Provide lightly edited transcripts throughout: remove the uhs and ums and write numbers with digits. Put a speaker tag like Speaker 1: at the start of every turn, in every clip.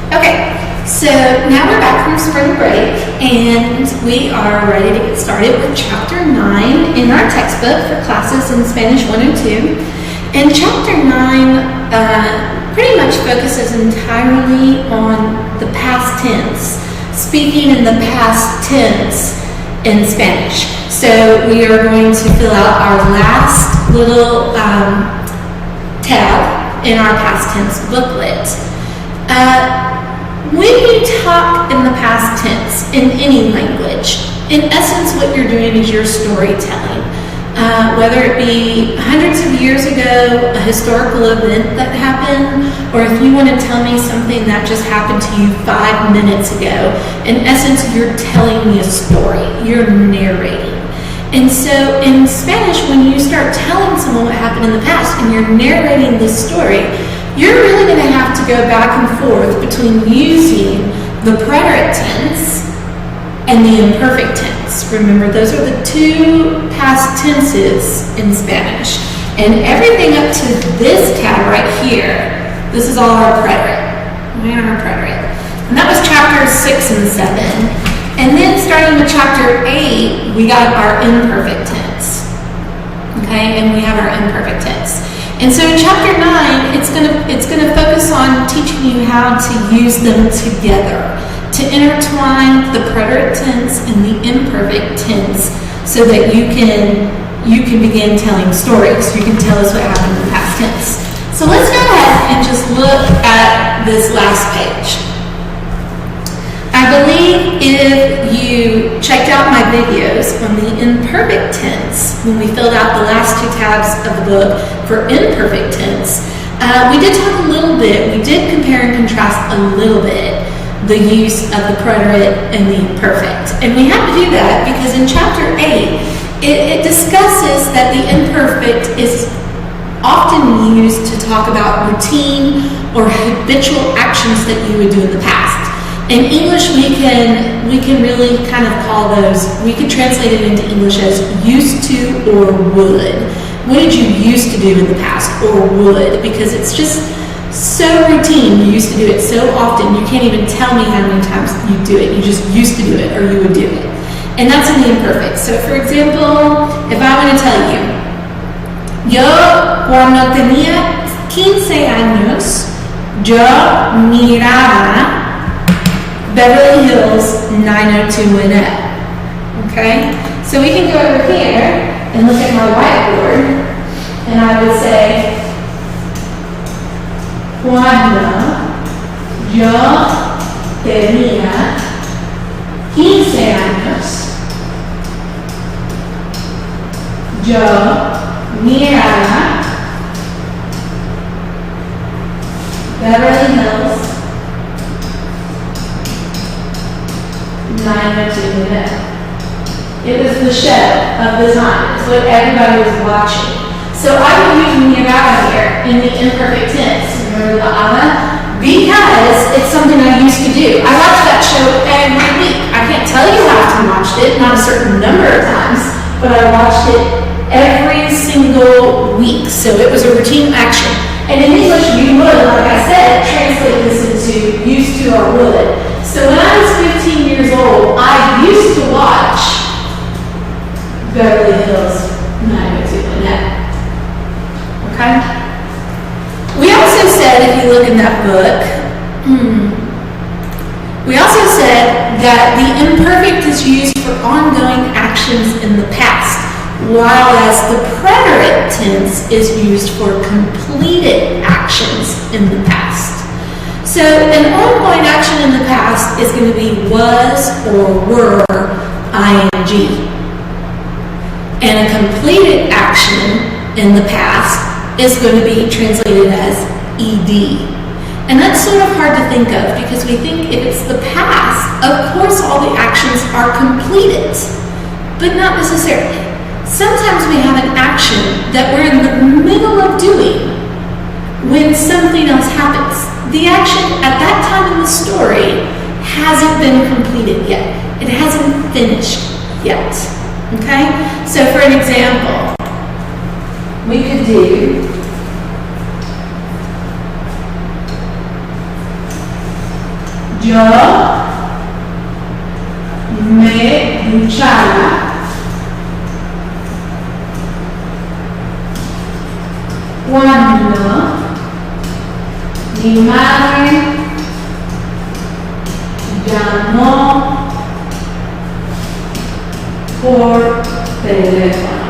Speaker 1: Okay, so now we're back from spring break, and we are ready to get started with Chapter 9 in our textbook for classes in Spanish 102. And Chapter 9 pretty much focuses entirely on the past tense, speaking in the past tense in Spanish. So we are going to fill out our last little tab in our past tense booklet. When you talk in the past tense in any language, in essence what you're doing is you're storytelling. Whether it be hundreds of years ago, a historical event that happened, or if you want to tell me something that just happened to you 5 minutes ago, in essence you're telling me a story, you're narrating. And so in Spanish, when you start telling someone what happened in the past and you're narrating this story, you're really going to have to go back and forth between using the preterite tense and the imperfect tense. Remember, those are the two past tenses in Spanish. And everything up to this tab right here, this is all our preterite. And that was chapters 6 and 7. And then starting with chapter 8, we got our imperfect tense. Okay, and we have our imperfect tense. And so in chapter 9, it's gonna focus on teaching you how to use them together, to intertwine the preterite tense and the imperfect tense, so that you can begin telling stories. You can tell us what happened in the past tense. So let's go ahead and just look at this last page. I believe if you checked out my videos on the imperfect tense, when we filled out the last two tabs of the book for imperfect tense, we did talk a little bit, we did compare and contrast a little bit the use of the preterite and the imperfect. And we have to do that because in chapter 8, it discusses that the imperfect is often used to talk about routine or habitual actions that you would do in the past. In English, we can really kind of call those, we could translate it into English as used to or would. What did you used to do in the past, or would? Because it's just so routine. You used to do it so often, you can't even tell me how many times you do it. You just used to do it, or you would do it. And that's in the imperfect. So for example, if I want to tell you, yo cuando tenía 15 años, yo miraba Beverly Hills 90210. Okay? So we can go over here and look at my whiteboard, and I would say, cuando yo tenía 15 años, yo miraba Beverly Hills 90210. It was the show of the time. It's what everybody was watching. So I would use miraba here in the imperfect tense. Remember the ama? Because it's something I used to do. I watched that show every week. I can't tell you how often I watched it, not a certain number of times, but I watched it every single week. So it was a routine action. And in English, we would, like I said, translate this into used to or would. So when I was 15 years old, I used to watch Beverly Hills 90210. Okay? We also said, if you look in that book, we also said that the imperfect is used for ongoing actions in the past, while as the preterite tense is used for completed actions in the past. So an ongoing action in the past is going to be was or were ing. And a completed action in the past is going to be translated as ed. And that's sort of hard to think of because we think if it's the past, of course all the actions are completed, but not necessarily. Sometimes we have an action that we're in the middle of doing when something else happens. The action at that time in the story hasn't been completed yet. It hasn't finished yet. Okay? So for an example, we could do Yo me duchaba cuando mi madre llamó por teléfono.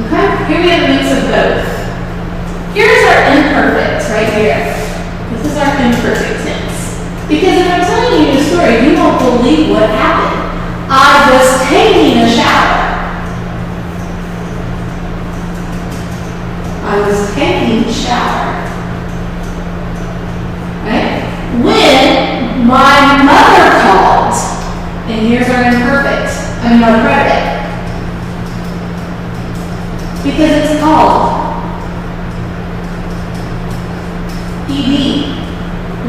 Speaker 1: Okay, here we have a mix of both. Here's our imperfect right here. This is our imperfect tense. Because if I'm telling you the story, you won't believe what happened. I was taking a shower. I was taking a shower. Right? When my mother called, and here's our imperfect, our predicate. Because it's called ED.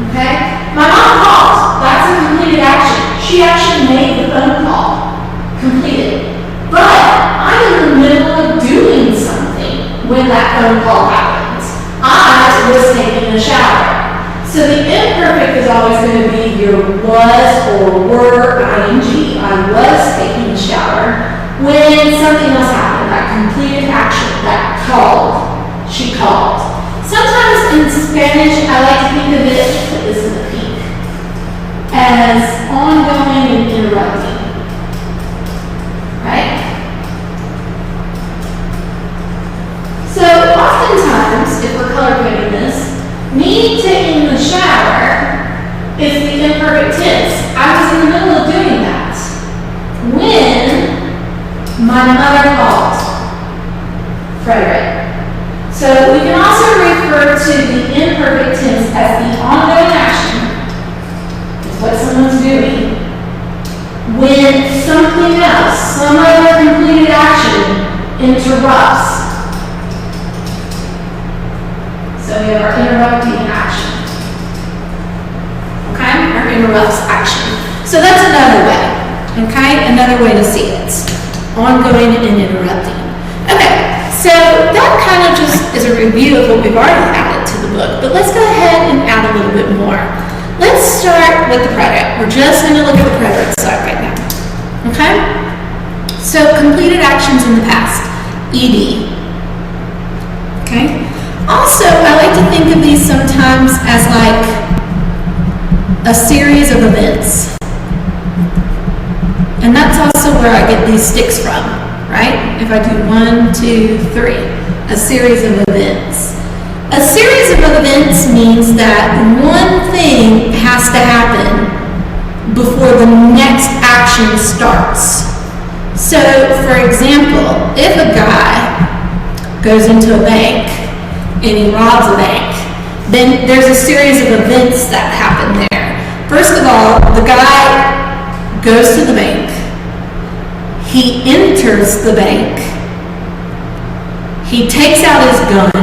Speaker 1: Okay? My mom called. That's a completed action. She actually made the phone call. Completed. But I'm in the middle of doing something when that phone call happens. I was taking a shower. So the imperfect is always going to be your was or were ing. I was taking a shower when something else happened. That completed action, that called. She called. Sometimes in Spanish, I like to think of it, put this in the pink, as ongoing and interrupting. Right? So oftentimes, if we're color coding this, me taking the shower is the imperfect tense. I was in the middle of doing that when my mother called. Preterite. So we can also refer to the imperfect tense as the ongoing action, is what someone's doing, when something else, some other completed action, interrupts. So we have our interrupting action. Okay? Our interrupts action. So that's another way. Okay? Another way to see it. Ongoing and interrupting. Okay. So that kind of just is a review of what we've already added to the book. But let's go ahead and add a little bit more. Let's start with the predicate. We're just going to look at the preterite side right now. Okay? So completed actions in the past. ED. Okay? Also, I like to think of these sometimes as like a series of events. And that's also where I get these sticks from, right? If I do 1, 2, 3, a series of events. A series of events means that one thing has to happen before the next action starts. So, for example, if a guy goes into a bank and he robs a bank, then there's a series of events that happen there. First of all, the guy goes to the bank, he enters the bank, he takes out his gun,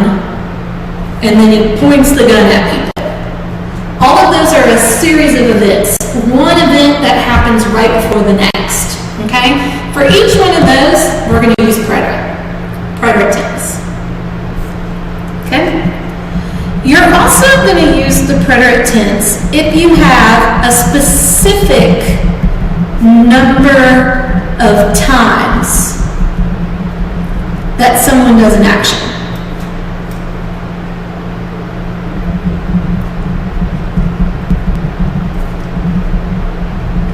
Speaker 1: and then he points the gun at people. All of those are a series of events, one event that happens right before the next, okay? For each one of those, we're going to use preterite tense. Okay? You're also going to use the preterite tense if you have a specific number of times that someone does an action.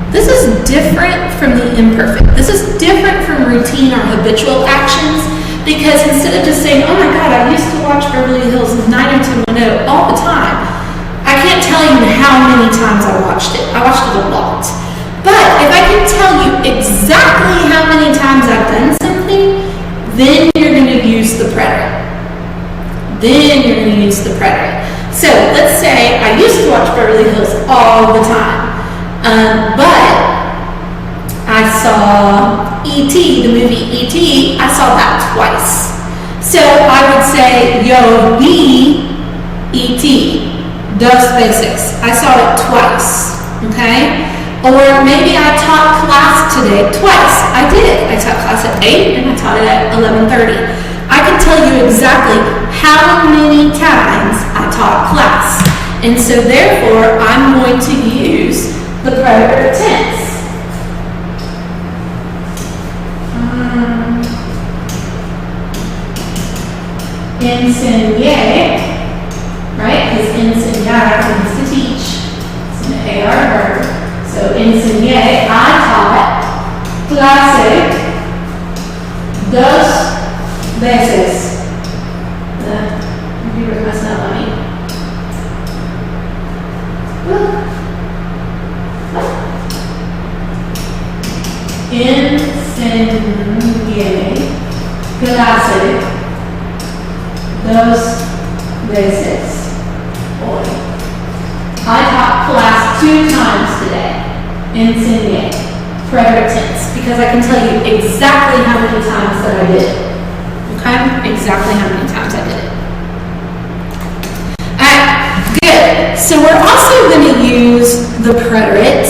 Speaker 1: This is different from the imperfect. This is different from routine or habitual actions, because instead of just saying, oh my God, I used to watch Beverly Hills 90210 all the time, I can't tell you how many times I watched it. I watched it a lot. But if I can tell you exactly how many times I've done something, then you're going to use the preterite. So let's say I used to watch Beverly Hills all the time. But I saw E.T., the movie E.T., I saw that twice. So I would say, yo vi E.T., Dos veces. I saw it twice, okay? Or maybe I taught class today twice. I did. I taught class at 8 and I taught it at 11:30. I can tell you exactly how many times I taught class. And so therefore, I'm going to use the preterite tense. Enseñé, right? Because enseñar means to teach. It's an AR verb. So enseñé, I taught clase dos veces. The computer's messing up on me. Enseñé clase dos veces hoy. I taught class 2 times today. Enseñé. Preterite tense. Because I can tell you exactly how many times that I did it. Okay? Exactly how many times I did it. Alright, good. So we're also going to use the preterite,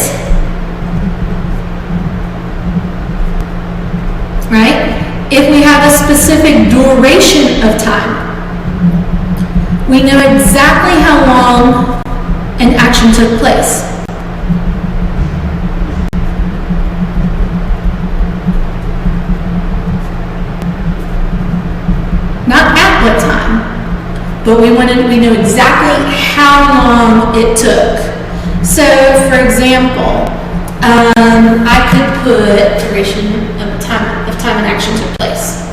Speaker 1: right? If we have a specific duration of time. We know exactly how long an action took place. Not at what time, but we know exactly how long it took. So, for example, I could put duration of time an action took place.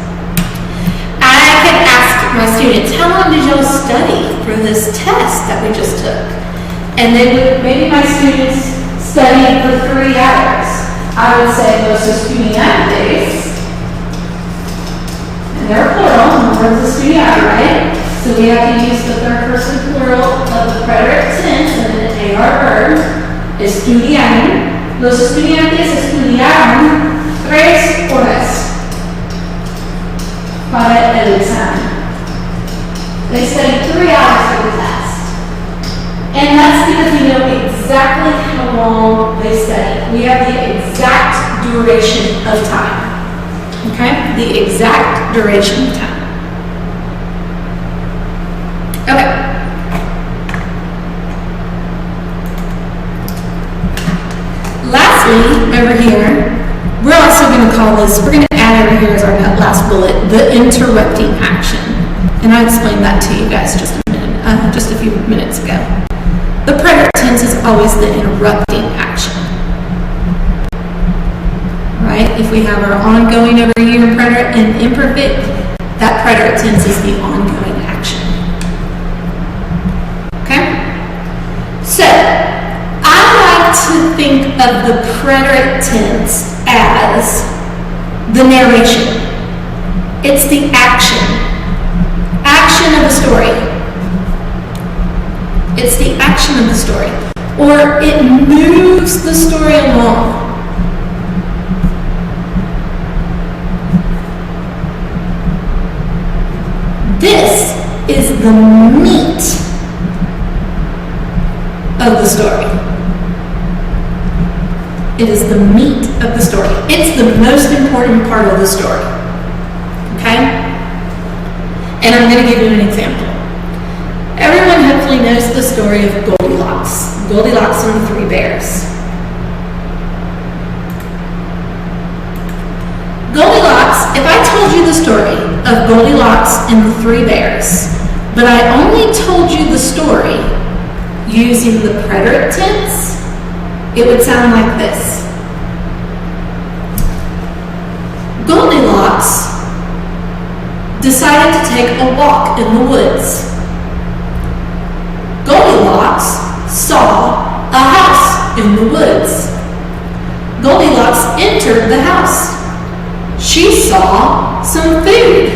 Speaker 1: I could ask my students, how long did y'all study for this test that we just took? And maybe my students studied for 3 hours. I would say los estudiantes, and they're plural, and the word's estudiar, right? So we have to use the third person plural of the preterite tense and an AR verb. Estudiaron. Los estudiantes estudiaron 3 horas para el examen. They studied 3 hours for the test. And that's because we know exactly how long they studied. We have the exact duration of time. Okay? The exact duration of time. Okay. Lastly, over here, we're also going to call this, we're going to add over here as our last bullet, the interrupting action. And I explained that to you guys just a few minutes ago. The preterite tense is always the interrupting action. Right? If we have our ongoing over here preterite and imperfect, that preterite tense is the ongoing action. Okay? So, I like to think of the preterite tense as the narration. It's the action of the story. It's the action of the story. Or it moves the story along. This is the meat of the story. It is the meat of the story. It's the most important part of the story. Okay? And I'm going to give you an example. Everyone hopefully knows the story of Goldilocks. Goldilocks and the 3 bears. Goldilocks, if I told you the story of Goldilocks and the 3 bears, but I only told you the story using the preterite tense, it would sound like this. Goldilocks decided to take a walk in the woods. Goldilocks saw a house in the woods. Goldilocks entered the house. She saw some food.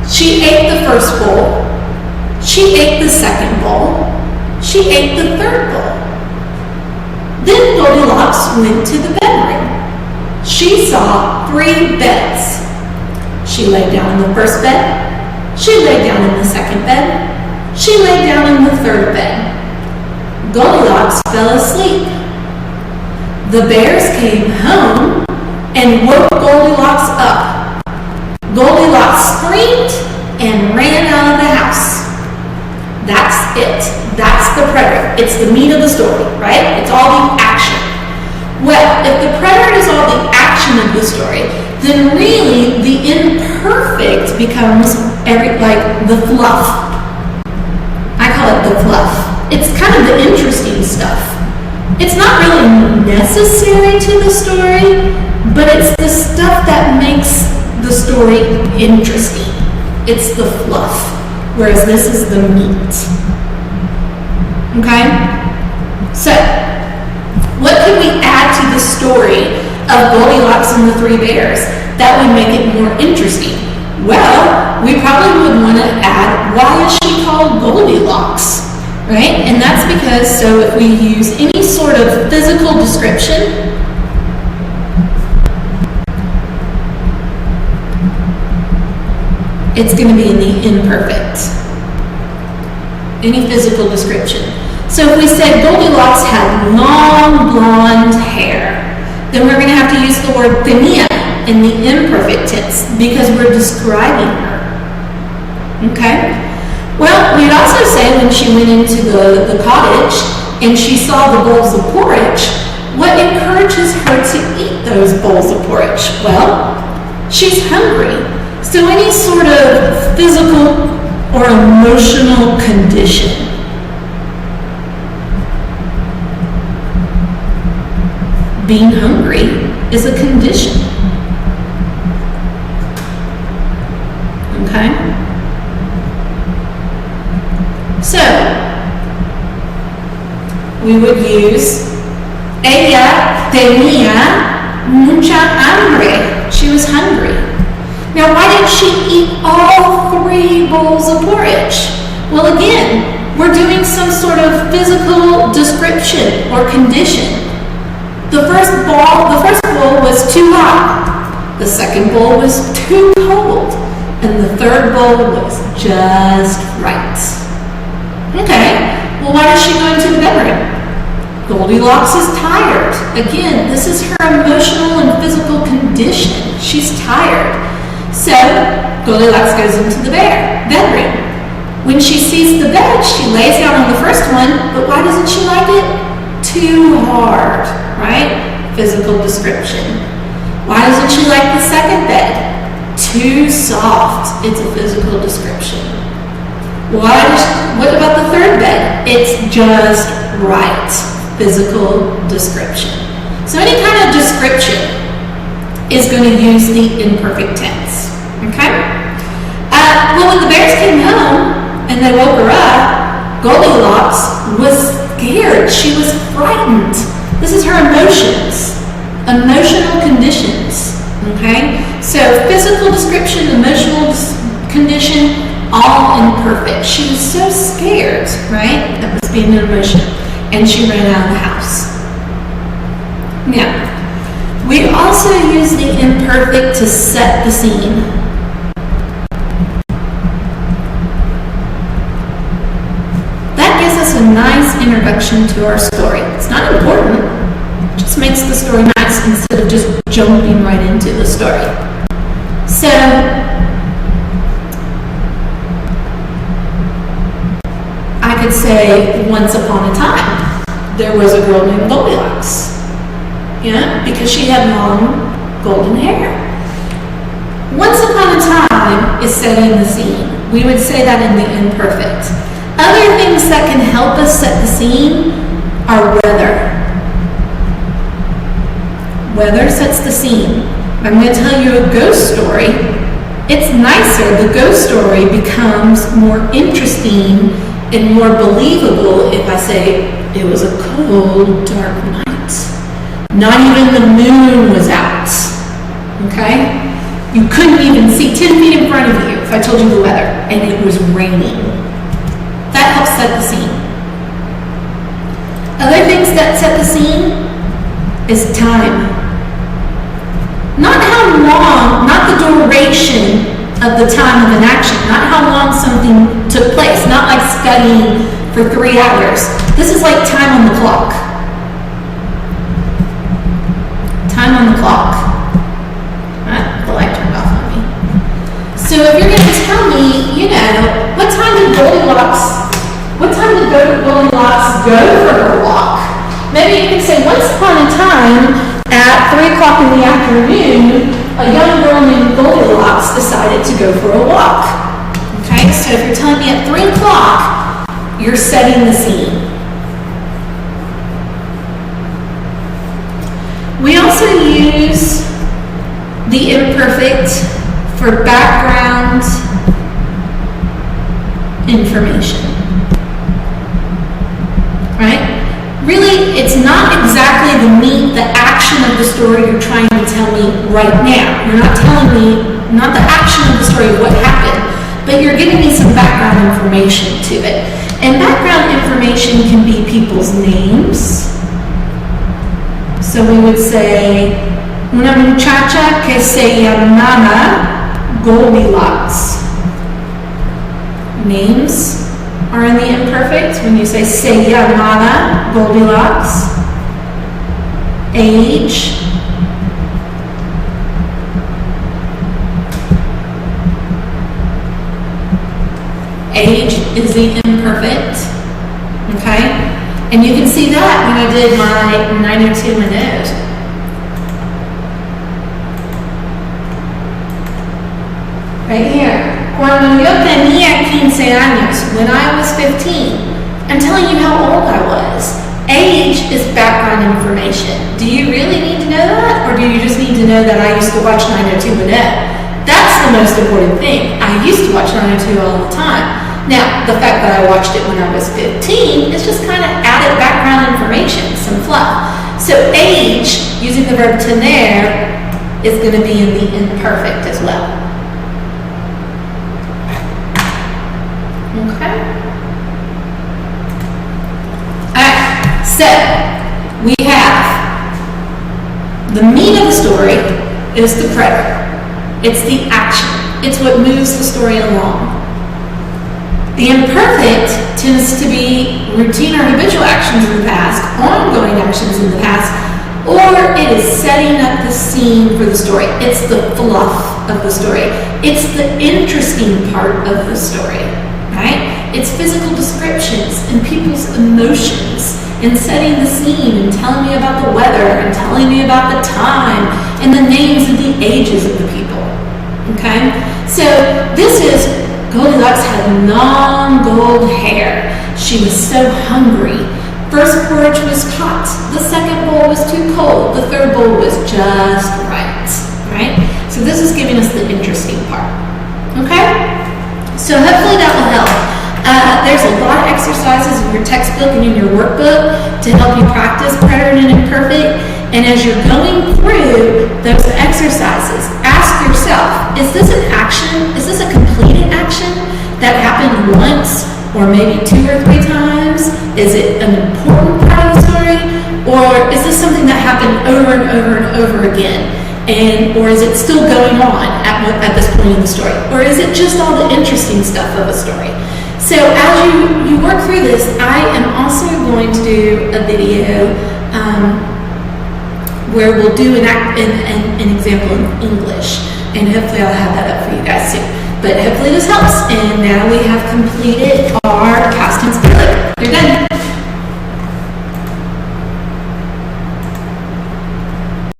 Speaker 1: She ate the first bowl. She ate the second bowl. She ate the third bowl. Then Goldilocks went to the bedroom. She saw 3 beds. She lay down in the first bed. She lay down in the second bed. She lay down in the third bed. Goldilocks fell asleep. The bears came home and woke Goldilocks up. Goldilocks screamed and ran out of the house. That's it. That's the preterite. It's the meat of the story, right? It's all the action. Well, if the preterite is all the action of the story, then really the imperfect becomes like the fluff. I call it the fluff. It's kind of the interesting stuff. It's not really necessary to the story, but it's the stuff that makes the story interesting. It's the fluff, whereas this is the meat. Okay? So, what can we add to the story of Goldilocks and the Three Bears that would make it more interesting? Well, we probably would want to add, why is she called Goldilocks? Right? And that's because, so if we use any sort of physical description, it's going to be in the imperfect. Any physical description. So if we said Goldilocks had long blonde hair, then we're going to have to use the word tenía in the imperfect tense because we're describing her. Okay? Well, we'd also say when she went into the cottage and she saw the bowls of porridge, what encourages her to eat those bowls of porridge? Well, she's hungry. So any sort of physical or emotional condition. Being hungry is a condition. Okay? So, we would use ella tenía mucha hambre. She was hungry. Now, why did she eat all 3 bowls of porridge? Well, again, we're doing some sort of physical description or condition. The first bowl was too hot. The second bowl was too cold. And the third bowl was just right. Okay, well, why does she go into the bedroom? Goldilocks is tired. Again, this is her emotional and physical condition. She's tired. So, Goldilocks goes into the bedroom. When she sees the bed, she lays down on the first one, but why doesn't she like it? Too hard, right? Physical description. Why doesn't she like the second bed? Too soft. It's a physical description. What about the third bed? It's just right. Physical description. So any kind of description is going to use the imperfect tense. Okay? Well, when the bears came home and they woke her up, Goldilocks was scared. She was frightened. This is her emotions. Emotional conditions. Okay? So physical description, emotional condition, all imperfect. She was so scared, right? That must be an emotion. And she ran out of the house. Now, we also use the imperfect to set the scene. That gives us a nice introduction to our story. It's not important. It just makes the story nice instead of just jumping right into the story. So, I could say, once upon a time, there was a girl named Goldilocks. Yeah, because she had long golden hair. Once upon a time is setting the scene. We would say that in the imperfect. Other things that can help us set the scene are weather. Weather sets the scene. I'm going to tell you a ghost story. It's nicer. The ghost story becomes more interesting and more believable if I say it was a cold, dark night. Not even the moon was out. Okay? You couldn't even see 10 feet in front of you if I told you the weather, and it was raining. That helps set the scene. Other things that set the scene is time. Not how long, not the duration of the time of an action, not how long something took place, not like studying for 3 hours. This is like time on the clock. Time on the clock. The light turned off on me. So if you're going to tell me, what time did Goldilocks go for her walk. Maybe you can say, once upon a time, at 3 o'clock in the afternoon, a young girl named Goldilocks decided to go for a walk. Okay, so if you're telling me at 3 o'clock, you're setting the scene. We also use the imperfect for background information. Right? Really, it's not exactly the meat, the action of the story you're trying to tell me right now. You're not telling me, not the action of the story of what happened, but you're giving me some background information to it. And background information can be people's names. So we would say, una muchacha que se llamaba Goldilocks. Names are in the imperfect when you say se llamaba Goldilocks. Age. Age is the imperfect. Okay? And you can see that when I did my 90210. Right here. Cuando yo tenía 15 años, when I was 15, I'm telling you how old I was. Age is background information. Do you really need to know that? Or do you just need to know that I used to watch 90210? That's the most important thing. I used to watch 902 all the time. Now, the fact that I watched it when I was 15 is just kind of added background information, some fluff. So age, using the verb tener, is going to be in the imperfect as well. Okay? Alright, so we have the meat of the story is the preterite. It's the action. It's what moves the story along. The imperfect tends to be routine or habitual actions in the past, ongoing actions in the past, or it is setting up the scene for the story. It's the fluff of the story. It's the interesting part of the story, right? It's physical descriptions and people's emotions and setting the scene and telling me about the weather and telling me about the time and the names and the ages of the people, okay? So this is Goldilocks had long gold hair. She was so hungry. First porridge was hot. The second bowl was too cold. The third bowl was just right? So this is giving us the interesting part. Okay? So hopefully that will help. There's a lot of exercises in your textbook and in your workbook to help you practice preterite and imperfect. And as you're going through those exercises, ask yourself, is this an action? Is this a completed action that happened once or maybe 2 or 3 times? Is it an important part of the story? Or is this something that happened over and over and over again? Or is it still going on at this point in the story? Or is it just all the interesting stuff of a story? So as you work through this, I am also going to do a video where we'll do an example in English, and hopefully I'll have that up for you guys soon. But hopefully this helps, and now we have completed our past tense period. You're done.